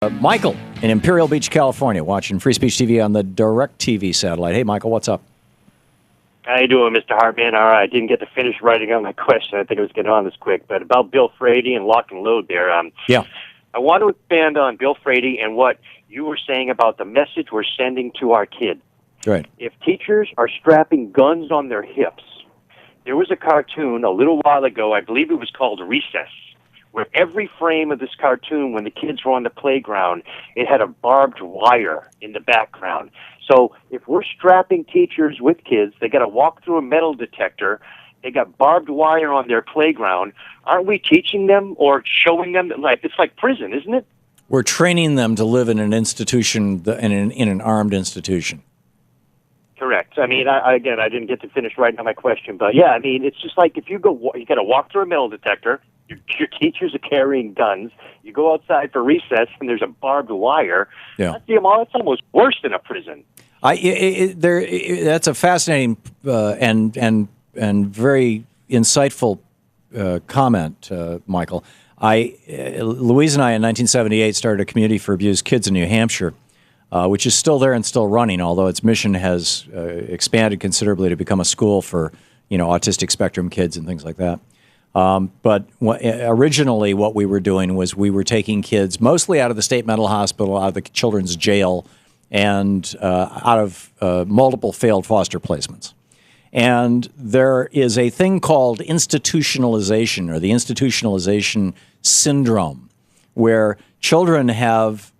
Michael in Imperial Beach, California, watching Free Speech TV on the DirecTV satellite. Hey, Michael, what's up? How you doing, Mr. Hartmann? All right, I didn't get to finish writing on my question. I think I was getting on this quick. But about Bill Frady and lock and load there, Yeah. I want to expand on Bill Frady and what you were saying about the message we're sending to our kids. Right. If teachers are strapping guns on their hips, there was a cartoon a little while ago, I believe it was called Recess, where every frame of this cartoon, when the kids were on the playground, it had a barbed wire in the background. So if we're strapping teachers with kids, they got to walk through a metal detector, they got barbed wire on their playground, aren't we teaching them or showing them that life? It's like prison, isn't it? We're training them to live in an institution, in an armed institution. Correct. I mean, I didn't get to finish writing on my question, but yeah, I mean, it's just like if you go, you got to walk through a metal detector. Your teachers are carrying guns. You go outside for recess, and there's a barbed wire. Yeah. That's almost worse than a prison. That's a fascinating and very insightful comment, Michael. Louise and I in 1978 started a community for abused kids in New Hampshire, which is still there and still running, although its mission has expanded considerably to become a school for autistic spectrum kids and things like that. But originally what we were doing was we were taking kids mostly out of the state mental hospital, out of the children's jail, and out of multiple failed foster placements. And there is a thing called institutionalization, or the institutionalization syndrome, where children have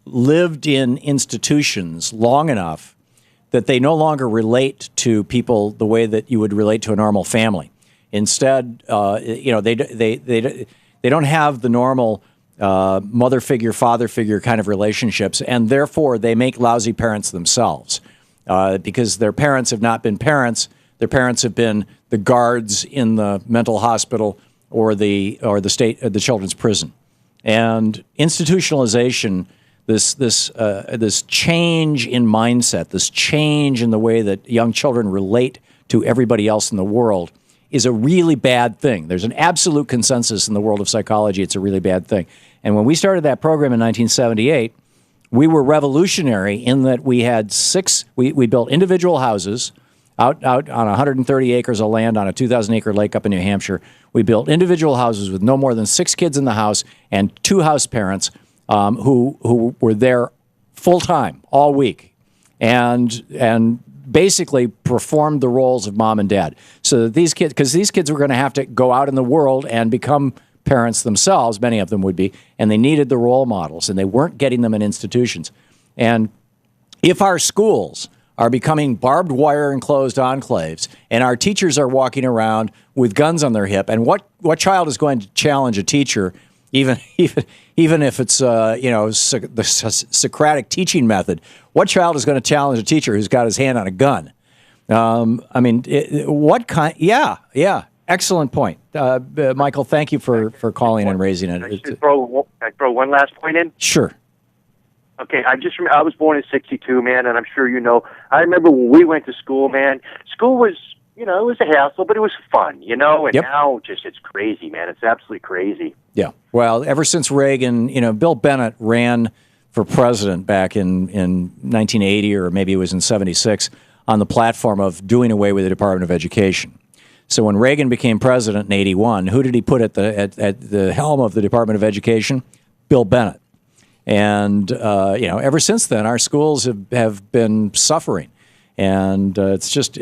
lived in institutions long enough that they no longer relate to people the way that you would relate to a normal family. Instead, they don't have the normal mother figure, father figure kind of relationships, and therefore they make lousy parents themselves because their parents have not been parents. Their parents have been the guards in the mental hospital or the children's prison. And institutionalization, this change in mindset, this change in the way that young children relate to everybody else in the world, is a really bad thing. There's an absolute consensus in the world of psychology it's a really bad thing. And when we started that program in 1978, we were revolutionary in that we had we built individual houses out on 130 acres of land on a 2,000-acre lake up in New Hampshire. We built individual houses with no more than 6 kids in the house and 2 house parents who were there full-time all week and basically performed the roles of mom and dad. So that these kids were going to have to go out in the world and become parents themselves, many of them would be, and they needed the role models, and they weren't getting them in institutions. And if our schools are becoming barbed wire enclosed enclaves, and our teachers are walking around with guns on their hip, and what child is going to challenge a teacher, even if it's the Socratic teaching method? What child is going to challenge a teacher who's got his hand on a gun? What kind? Yeah. Excellent point, Michael. Thank you for calling and raising it. Can I throw one last point in? Sure. Okay, I was born in '62, man, and I'm sure you know. I remember when we went to school, man. School was, it was a hassle, but it was fun, and Yep. now it's crazy, man. It's absolutely crazy. Yeah. Well, ever since Reagan, Bill Bennett ran for president back in 1980, or maybe it was in '76, on the platform of doing away with the Department of Education. So when Reagan became president in '81, who did he put at the helm of the Department of Education? Bill Bennett. And ever since then, our schools have been suffering, and it's just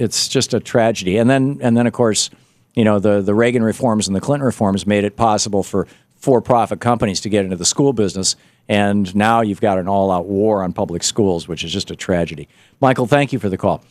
a tragedy. And then of course, the Reagan reforms and the Clinton reforms made it possible for for-profit companies to get into the school business, and now you've got an all-out war on public schools, which is just a tragedy. Michael, thank you for the call.